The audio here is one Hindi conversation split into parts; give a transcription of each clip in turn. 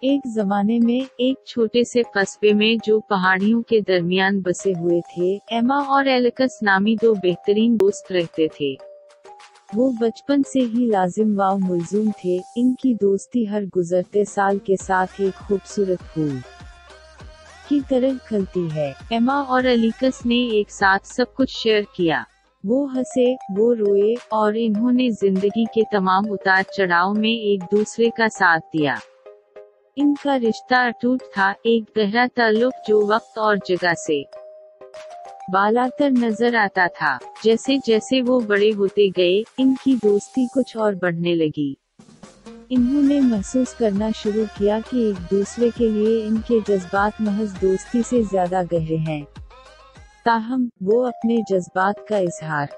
एक जमाने में एक छोटे से कस्बे में जो पहाड़ियों के दरमियान बसे हुए थे, एमा और एलेक्स नामी दो बेहतरीन दोस्त रहते थे। वो बचपन से ही लाजिम व मुलजुम थे। इनकी दोस्ती हर गुजरते साल के साथ एक खूबसूरत फूल की तरह खिलती है। एमा और एलेक्स ने एक साथ सब कुछ शेयर किया। वो हंसे, वो रोए, और इन्होंने जिंदगी के तमाम उतार चढ़ाव में एक दूसरे का साथ दिया। इनका रिश्ता अटूट था, एक गहरा ताल्लुक जो वक्त और जगह से बालातर नजर आता था। जैसे जैसे वो बड़े होते गए, इनकी दोस्ती कुछ और बढ़ने लगी। इन्होंने महसूस करना शुरू किया कि एक दूसरे के लिए इनके जज्बात महज दोस्ती से ज्यादा गहरे हैं। ताहम, वो अपने जज्बात का इजहार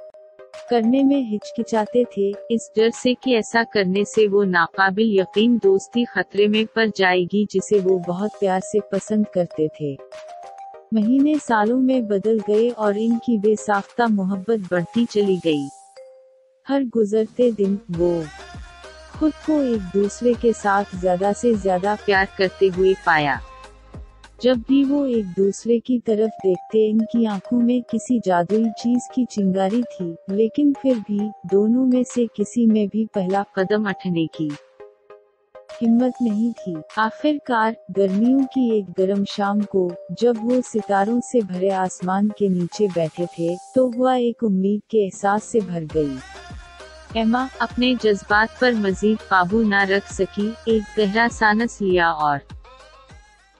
करने में हिचकिचाते थे, इस डर से कि ऐसा करने से वो नाकाबिल यकीन दोस्ती खतरे में पड़ जाएगी जिसे वो बहुत प्यार से पसंद करते थे। महीने सालों में बदल गए और इनकी बेसाख्ता मोहब्बत बढ़ती चली गई। हर गुजरते दिन वो खुद को एक दूसरे के साथ ज्यादा से ज्यादा प्यार करते हुए पाया। जब भी वो एक दूसरे की तरफ देखते, इनकी आंखों में किसी जादुई चीज की चिंगारी थी, लेकिन फिर भी दोनों में से किसी में भी पहला कदम उठाने की हिम्मत नहीं थी। आखिरकार गर्मियों की एक गर्म शाम को, जब वो सितारों से भरे आसमान के नीचे बैठे थे, तो हुआ एक उम्मीद के एहसास से भर गई। एमा अपने जज्बात पर मजीद काबू न रख सकी, एक गहरा सांस लिया और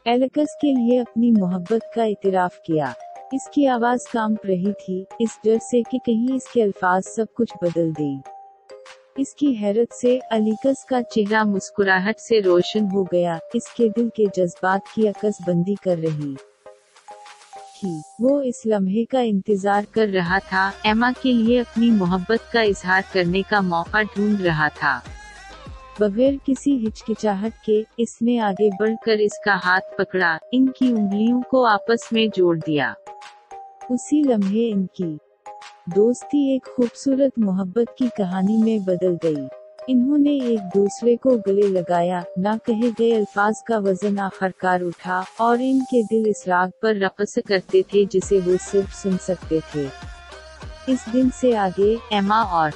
एलेक्स के लिए अपनी मोहब्बत का इतराफ किया। इसकी आवाज कांप रही थी, इस डर से कि कहीं इसके अल्फाज सब कुछ बदल दें। इसकी हैरत से एलेक्स का चेहरा मुस्कुराहट से रोशन हो गया। इसके दिल के जज्बात की अकसबंदी कर रही थी। वो इस लम्हे का इंतजार कर रहा था, एमा के लिए अपनी मोहब्बत का इजहार करने का मौका ढूंढ रहा था। बगैर किसी हिचकिचाहट के, इसने आगे बढ़कर इसका हाथ पकड़ा, इनकी उंगलियों को आपस में जोड़ दिया। उसी लम्हे इनकी दोस्ती एक खूबसूरत मोहब्बत की कहानी में बदल गई। इन्होंने एक दूसरे को गले लगाया, ना कहे गए अल्फाज का वजन आखिरकार उठा, और इनके दिल इस राग पर रक़्स करते थे जिसे वो सिर्फ सुन सकते थे। इस दिन से आगे एमा और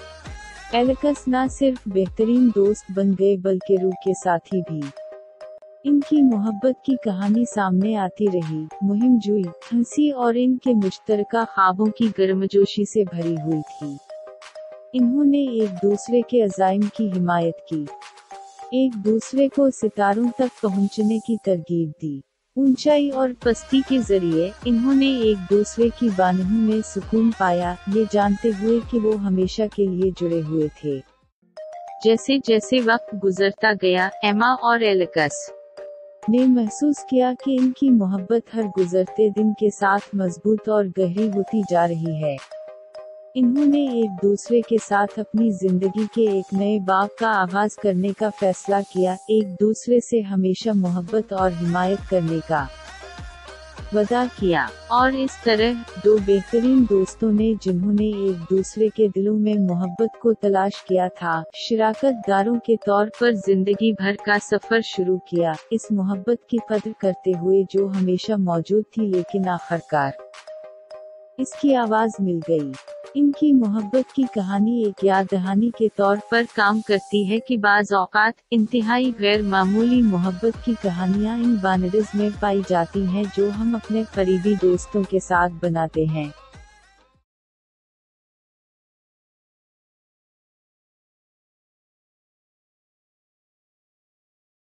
एलेक्स न सिर्फ बेहतरीन दोस्त बन गए बल्कि रूह के साथी भी। इनकी मोहब्बत की कहानी सामने आती रही, मुहिम जुई, हंसी और इनके मुश्तरका ख्वाबों की गर्मजोशी से भरी हुई थी। इन्होंने एक दूसरे के अज़ाइम की हिमायत की, एक दूसरे को सितारों तक पहुंचने की तरगीब दी। ऊंचाई और पस्ती के जरिए इन्होंने एक दूसरे की बाहों में सुकून पाया, ये जानते हुए कि वो हमेशा के लिए जुड़े हुए थे। जैसे जैसे वक्त गुजरता गया, एमा और एलेक्स ने महसूस किया कि इनकी मोहब्बत हर गुजरते दिन के साथ मजबूत और गहरी होती जा रही है। इन्होंने एक दूसरे के साथ अपनी जिंदगी के एक नए बाब का आगाज करने का फैसला किया, एक दूसरे से हमेशा मोहब्बत और हिमायत करने का वादा किया। और इस तरह दो बेहतरीन दोस्तों ने, जिन्होंने एक दूसरे के दिलों में मोहब्बत को तलाश किया था, शिराकतदारों के तौर पर जिंदगी भर का सफर शुरू किया, इस मोहब्बत की कदर करते हुए जो हमेशा मौजूद थी, लेकिन आखिरकार इसकी आवाज मिल गई। इनकी मोहब्बत की कहानी एक याद दहानी के तौर पर काम करती है कि बाज़ औक़ात इंतहाई गैर मामूली मोहब्बत की कहानियाँ इन बानडीज़ में पाई जाती हैं जो हम अपने करीबी दोस्तों के साथ बनाते हैं।